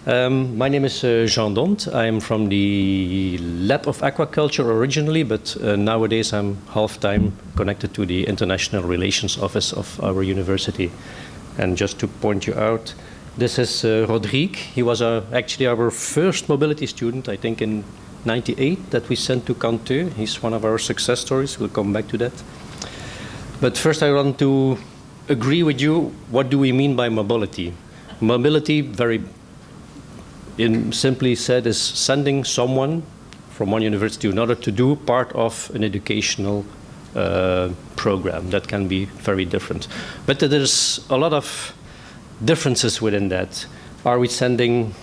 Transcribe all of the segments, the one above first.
My name is Jean Dhont. I am from the Lab of Aquaculture originally, but nowadays I'm half-time connected to the International Relations Office of our university. And just to point you out, this is Rodrigue. He was actually our first mobility student, I think in '98, that we sent to Ghent. He's one of our success stories. We'll come back to that. But first I want to agree with you, what do we mean by mobility? Mobility, very simply said, is sending someone from one university to another to do part of an educational program. That can be very different. But there's a lot of differences within that. Are we sending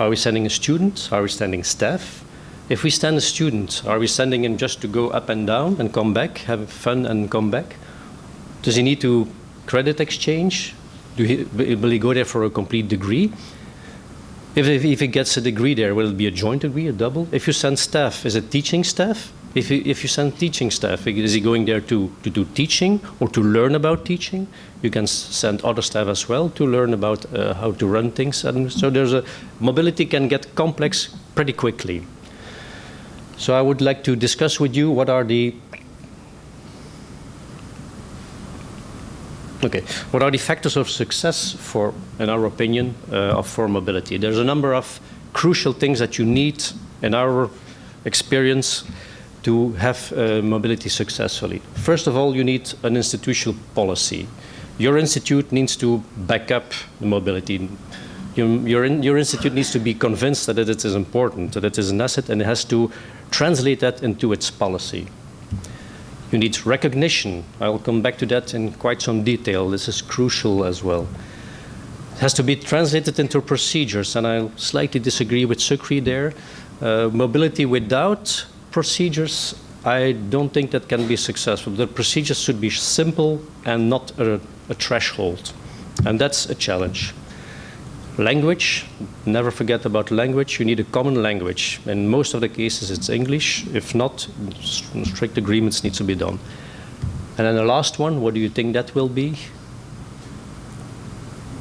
a student? Are we sending staff? If we send a student, are we sending him just to go up and down and come back, have fun and come back? Does he need to credit exchange? Will he go there for a complete degree? If he gets a degree there, will it be a joint degree, a double? If you send staff, is it teaching staff? If you send teaching staff, is he going there to do teaching or to learn about teaching? You can send other staff as well to learn about how to run things. And so mobility can get complex pretty quickly. So I would like to discuss with you what are the factors of success for, in our opinion, for mobility. There's a number of crucial things that you need, in our experience, to have mobility successfully. First of all, you need an institutional policy. Your institute needs to back up the mobility. Your institute needs to be convinced that it is important, that it is an asset, and it has to translate that into its policy. You need recognition. I'll come back to that in quite some detail. This is crucial as well. It has to be translated into procedures, and I'll slightly disagree with Sukri there. Mobility without procedures, I don't think that can be successful. The procedures should be simple and not a threshold, and that's a challenge. Language, never forget about language. You need a common language. In most of the cases, it's English. If not, strict agreements need to be done. And then the last one, what do you think that will be?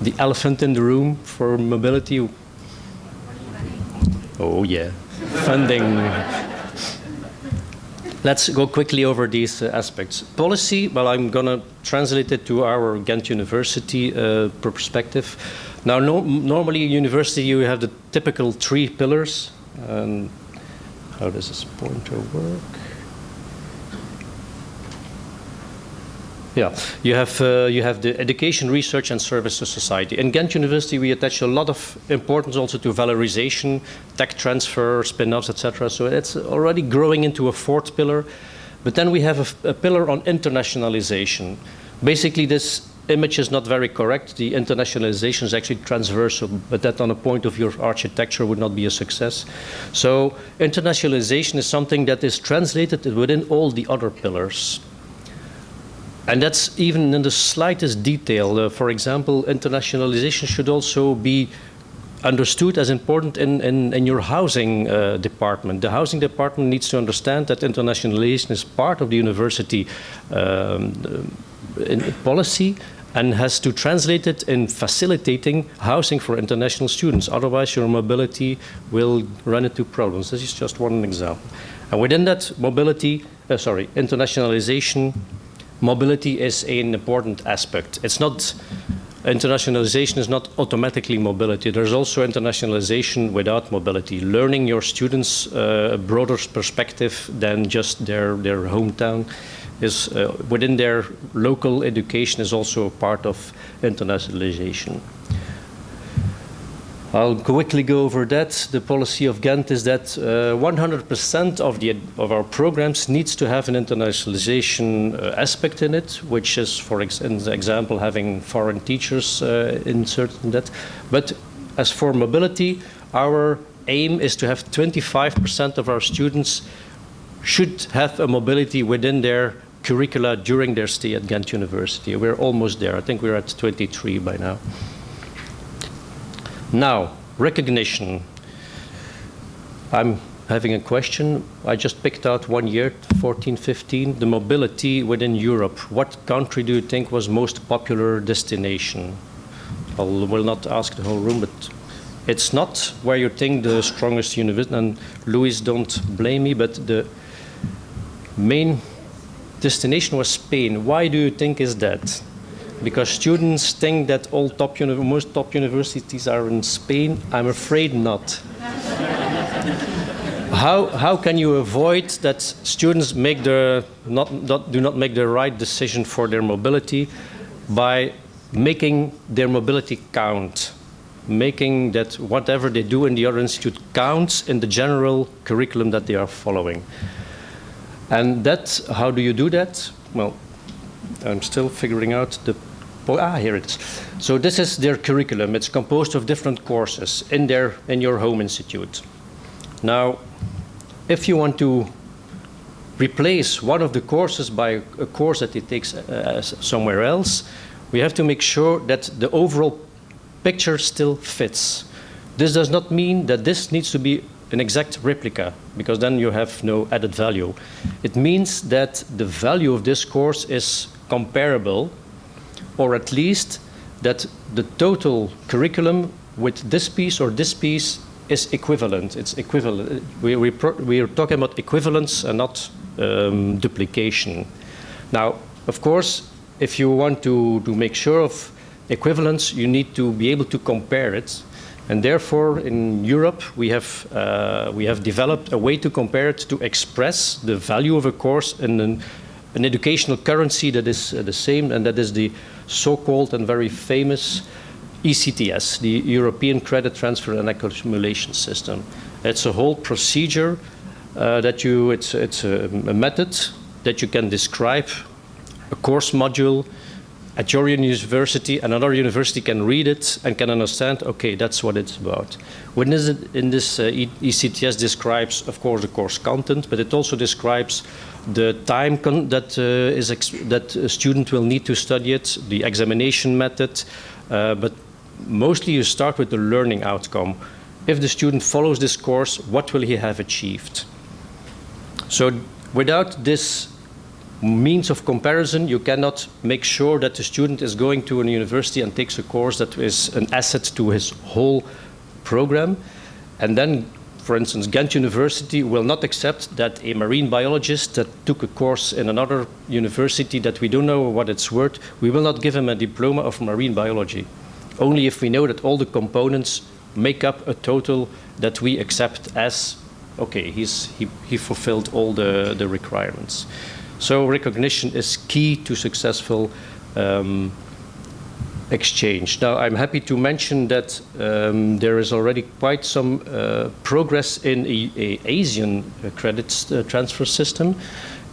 The elephant in the room for mobility? Oh, yeah, funding. Let's go quickly over these aspects. Policy, well, I'm going to translate it to our Ghent University perspective. Now, normally in university, you have the typical 3 pillars. And how does this pointer work? Yeah, you have the education, research, and service to society. In Ghent University, we attach a lot of importance also to valorization, tech transfer, spin-offs, etc. So it's already growing into a 4th pillar. But then we have a pillar on internationalization. Basically, this image is not very correct. The internationalization is actually transversal, but that on a point of your architecture would not be a success. So internationalization is something that is translated within all the other pillars. And that's even in the slightest detail. For example, internationalization should also be understood as important in your housing department. The housing department needs to understand that internationalization is part of the university policy, and has to translate it in facilitating housing for international students. Otherwise, your mobility will run into problems. This is just one example. And within that, internationalization, mobility is an important aspect. It's not, internationalization is not automatically mobility. There's also internationalization without mobility. Learning your students a broader perspective than just their hometown is within their local education is also a part of internationalization. I'll quickly go over that. The policy of Ghent is that 100% of our programs needs to have an internationalization aspect in it, which is, for example, having foreign teachers inserted in that. But as for mobility, our aim is to have 25% of our students should have a mobility within their curricula during their stay at Ghent University. We're almost there. I think we're at 23 by now. Now, recognition. I'm having a question. I just picked out one year, 14-15, the mobility within Europe. What country do you think was most popular destination? I will not ask the whole room, but It's not where you think the strongest university, and Louis, don't blame me, but the main destination was Spain. Why do you think is that? Because students think that all most top universities are in Spain. I'm afraid not. How can you avoid that students make do not make the right decision for their mobility by making their mobility count, making that whatever they do in the other institute counts in the general curriculum that they are following? And that, how do you do that? Well, I'm still figuring out the here it is. So this is their curriculum. It's composed of different courses in your home institute. Now, if you want to replace one of the courses by a course that it takes somewhere else, we have to make sure that the overall picture still fits. This does not mean that this needs to be an exact replica, because then you have no added value. It means that the value of this course is comparable, or at least that the total curriculum with this piece or this piece is equivalent. It's equivalent. We are talking about equivalence and not duplication. Now, of course, if you want to make sure of equivalence, you need to be able to compare it. And therefore, in Europe, we have developed a way to compare it, to express the value of a course in an educational currency that is the same, and that is the so-called and very famous ECTS, the European Credit Transfer and Accumulation System. It's a whole procedure it's a method that you can describe a course module at your university, and another university can read it and can understand, okay, that's what it's about. In this ECTS describes, of course, the course content, but it also describes the time that a student will need to study it, the examination method, but mostly you start with the learning outcome. If the student follows this course, what will he have achieved? So without this means of comparison, you cannot make sure that the student is going to a university and takes a course that is an asset to his whole program. And then, for instance, Ghent University will not accept that a marine biologist that took a course in another university that we don't know what it's worth, we will not give him a diploma of marine biology. Only if we know that all the components make up a total that we accept as, okay, he fulfilled all the requirements. So recognition is key to successful exchange. Now, I'm happy to mention that there is already quite some progress in a ASEAN credit transfer system.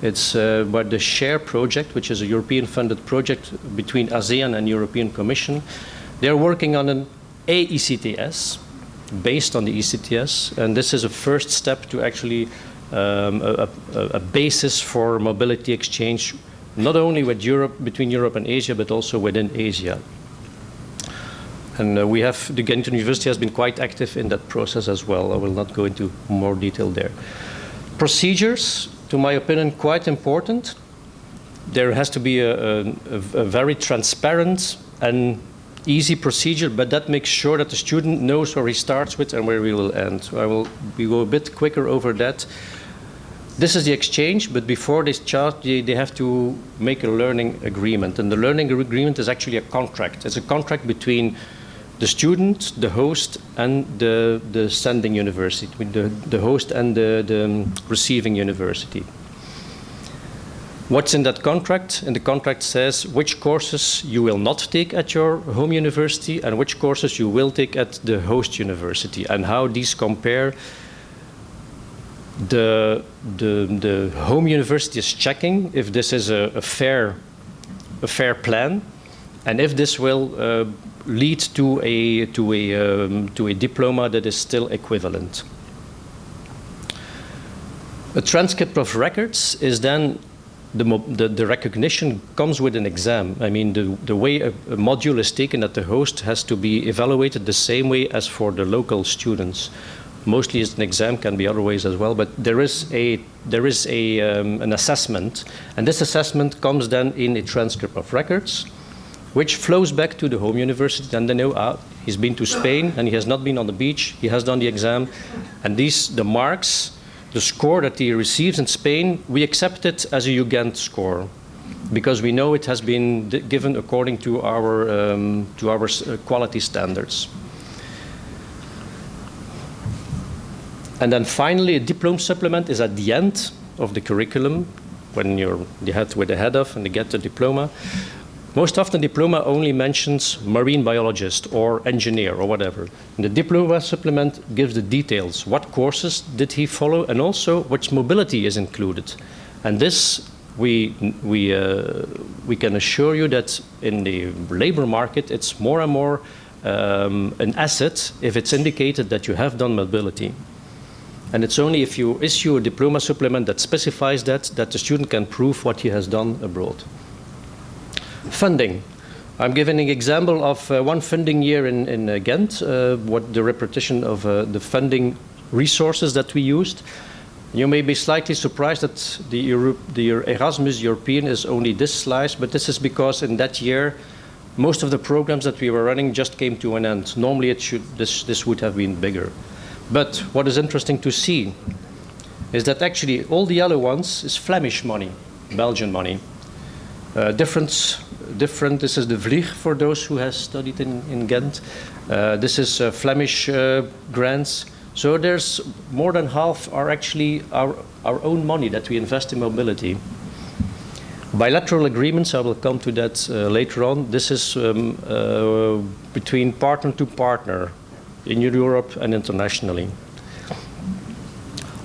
It's by the SHARE project, which is a European-funded project between ASEAN and European Commission. They're working on an AECTS, based on the ECTS, and this is a first step to actually a basis for mobility exchange, not only with between Europe and Asia, but also within Asia. And the Ghent University has been quite active in that process as well. I will not go into more detail there. Procedures, to my opinion, quite important. There has to be a very transparent and easy procedure, but that makes sure that the student knows where he starts with and where he will end. So we go a bit quicker over that. This is the exchange, but before this chart, they have to make a learning agreement. And the learning agreement is actually a contract. It's a contract between the student, the host, and the sending university, the host and the receiving university. What's in that contract? And the contract says which courses you will not take at your home university and which courses you will take at the host university, and how these compare. The home university is checking if this is a fair plan, and if this will lead to a diploma that is still equivalent. A transcript of records is then the recognition comes with an exam. I mean, the way a module is taken at the host has to be evaluated the same way as for the local students. Mostly it's an exam, can be other ways as well, but there is an assessment, and this assessment comes then in a transcript of records. which flows back to the home university, and they know he's been to Spain and he has not been on the beach, he has done the exam, and the marks, the score that he receives in Spain, we accept it as a Ghent score, because we know it has been given according to our quality standards. And then finally, a diploma supplement is at the end of the curriculum, when you're with the head of and they get the diploma. Most often, diploma only mentions marine biologist or engineer or whatever. And the diploma supplement gives the details. What courses did he follow, and also which mobility is included. And this, we can assure you that in the labor market, it's more and more an asset if it's indicated that you have done mobility. And it's only if you issue a diploma supplement that specifies that the student can prove what he has done abroad. Funding. I'm giving an example of one funding year in Ghent, what the repetition of the funding resources that we used. You may be slightly surprised that the Erasmus European is only this slice, but this is because in that year, most of the programs that we were running just came to an end. Normally, this would have been bigger. But what is interesting to see is that actually all the other ones is Flemish money, Belgian money. Different. This is the Vlieg for those who have studied in Ghent. This is Flemish grants. So there's more than half are actually our own money that we invest in mobility. Bilateral agreements, I will come to that later on. This is between partner to partner in Europe and internationally.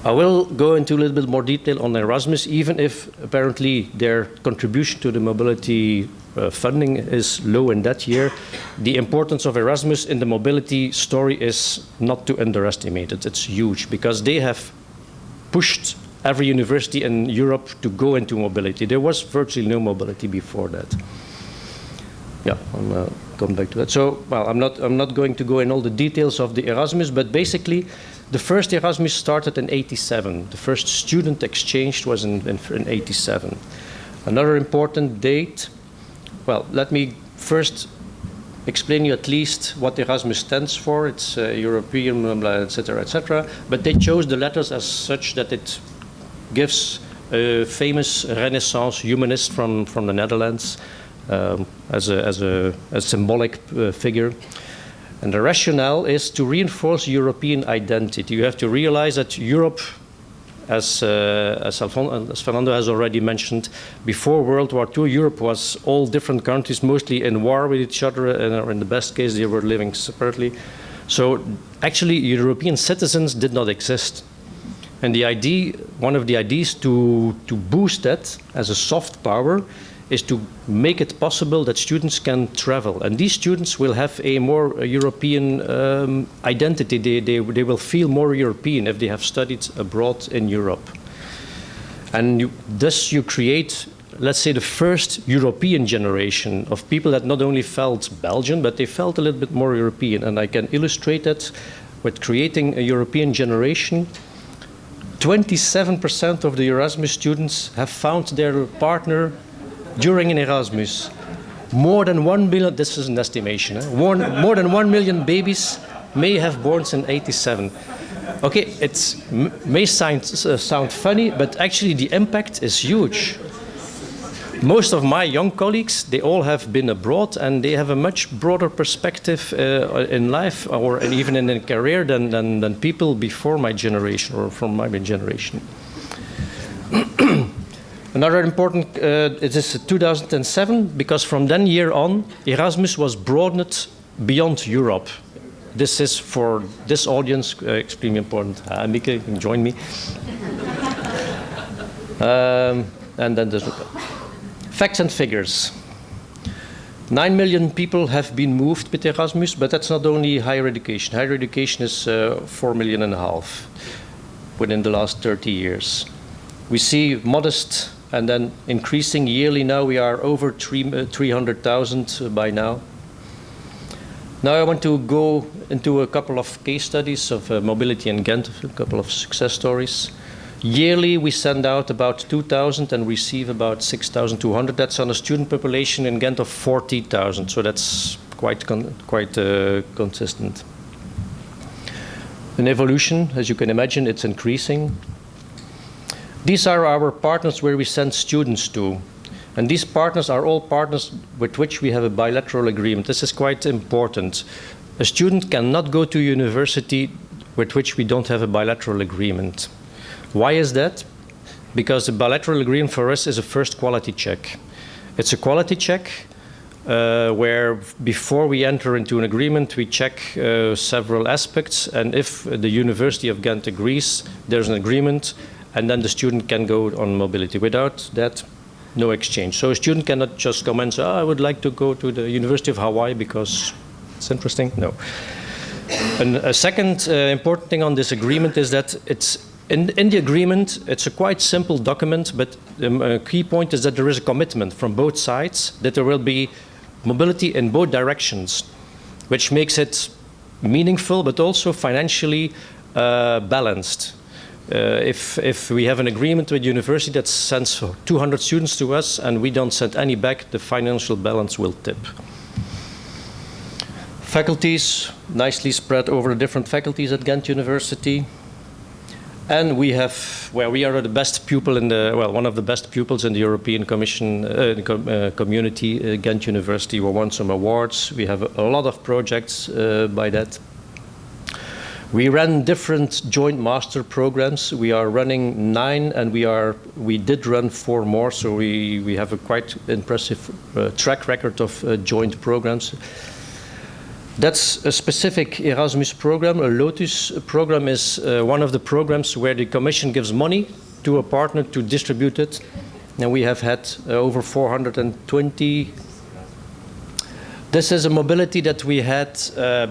I will go into a little bit more detail on Erasmus, even if apparently their contribution to the mobility funding is low in that year. The importance of Erasmus in the mobility story is not to underestimate it. It's huge, because they have pushed every university in Europe to go into mobility. There was virtually no mobility before that. Yeah, I'll come back to that. So, well, I'm not going to go in all the details of the Erasmus, but basically, the first Erasmus started in '87. The first student exchange was in '87. Another important date. Well, let me first explain you at least what Erasmus stands for. It's European, etc., etc. But they chose the letters as such that it gives a famous Renaissance humanist from the Netherlands as a symbolic figure. And the rationale is to reinforce European identity. You have to realize that Europe, as Fernando has already mentioned, before World War II, Europe was all different countries, mostly in war with each other, and in the best case, they were living separately. So actually, European citizens did not exist. And the idea, one of the ideas to boost that as a soft power, is to make it possible that students can travel. And these students will have a more European identity. They will feel more European if they have studied abroad in Europe. And thus you create, let's say, the first European generation of people that not only felt Belgian, but they felt a little bit more European. And I can illustrate that with creating a European generation. 27% of the Erasmus students have found their partner during an Erasmus. More than 1 million, this is an estimation, more than 1 million babies may have born in '87. Okay, it may sound funny, but actually the impact is huge. Most of my young colleagues, they all have been abroad, and they have a much broader perspective in life, or even in a career, than people before my generation, or from my generation. Another important, it is 2007, because from then year on, Erasmus was broadened beyond Europe. This is, for this audience, extremely important. Mieke, you can join me. And then there's facts and figures. 9 million people have been moved with Erasmus, but that's not only higher education. Higher education is 4.5 million within the last 30 years. We see modest and then increasing yearly. Now we are over 300,000 by now. Now I want to go into a couple of case studies of mobility in Ghent, a couple of success stories. Yearly, we send out about 2,000 and receive about 6,200. That's on a student population in Ghent of 40,000, so that's quite consistent. An evolution, as you can imagine, it's increasing. These are our partners where we send students to. And these partners are all partners with which we have a bilateral agreement. This is quite important. A student cannot go to university with which we don't have a bilateral agreement. Why is that? Because the bilateral agreement for us is a first quality check. It's a quality check where before we enter into an agreement, we check several aspects. And if the University of Ghent agrees, there's an agreement, and then the student can go on mobility. Without that, no exchange. So a student cannot just come and say, I would like to go to the University of Hawaii because it's interesting. No. And a second important thing on this agreement is that it's in the agreement, it's a quite simple document, but a key point is that there is a commitment from both sides that there will be mobility in both directions, which makes it meaningful, but also financially balanced. If we have an agreement with university that sends 200 students to us and we don't send any back, the financial balance will tip. Faculties, nicely spread over the different faculties at Ghent University. And we have, well, we are the best pupil in the, well, one of the best pupils in the European Commission community, Ghent University. We won some awards. We have a lot of projects by that. We ran different joint master programs. We are running 9, and we did run 4 more, so we have a quite impressive track record of joint programs. That's a specific Erasmus program. A Lotus program is one of the programs where the Commission gives money to a partner to distribute it. And we have had over 420. This is a mobility that we had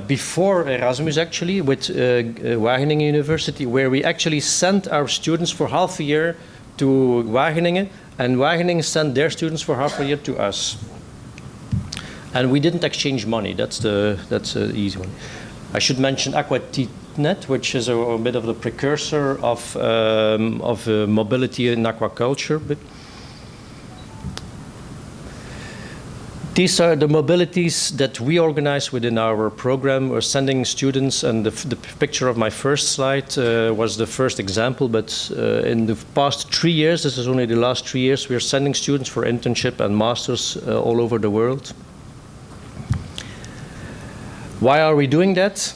before Erasmus, actually, with Wageningen University, where we actually sent our students for half a year to Wageningen, and Wageningen sent their students for half a year to us. And we didn't exchange money. That's an easy one. I should mention AquaTnet, which is a bit of the precursor of mobility in aquaculture. But these are the mobilities that we organize within our program. We're sending students, and the picture of my first slide was the first example, but in the past 3 years, this is only the last 3 years, we're sending students for internship and masters all over the world. Why are we doing that?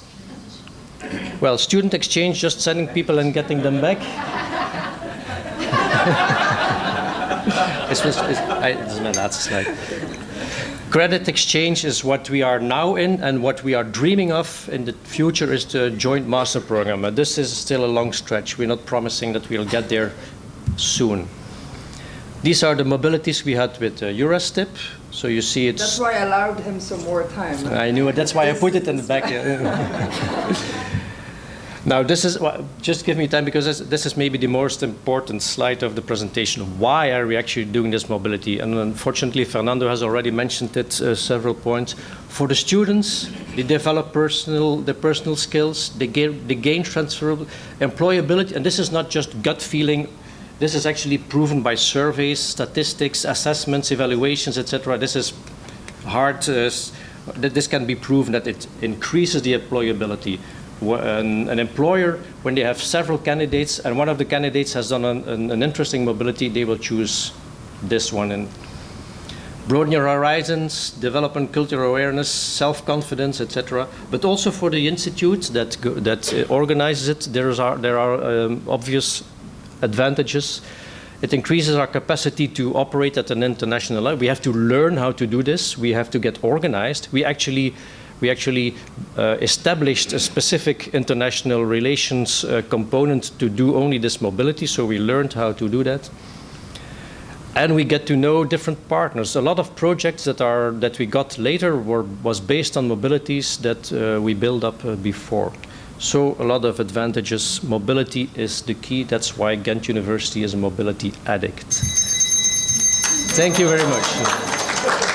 Well, student exchange, just sending people and getting them back. Credit exchange is what we are now in, and what we are dreaming of in the future is the joint master program. And this is still a long stretch. We're not promising that we'll get there soon. These are the mobilities we had with Eurostep. So you see it's... That's why I allowed him some more time. I knew it. That's why I put it in the back. Now, this is... Well, just give me time, because this is maybe the most important slide of the presentation. Why are we actually doing this mobility? And unfortunately, Fernando has already mentioned it several points. For the students, they develop their personal skills. They gain transferable employability. And this is not just gut feeling. This is actually proven by surveys, statistics, assessments, evaluations, etc. This is hard. This can be proven that it increases the employability. An employer, when they have several candidates, and one of the candidates has done an interesting mobility, they will choose this one. And broaden your horizons, development, cultural awareness, self-confidence, etc. But also for the institute that organizes it, there are obvious advantages. It increases our capacity to operate at an international level. We have to learn how to do this. We have to get organized. We actually established a specific international relations component to do only this mobility, so we learned how to do that. And we get to know different partners. A lot of projects that we got later was based on mobilities that we built up before. So a lot of advantages. Mobility is the key. That's why Ghent University is a mobility addict. Thank you very much.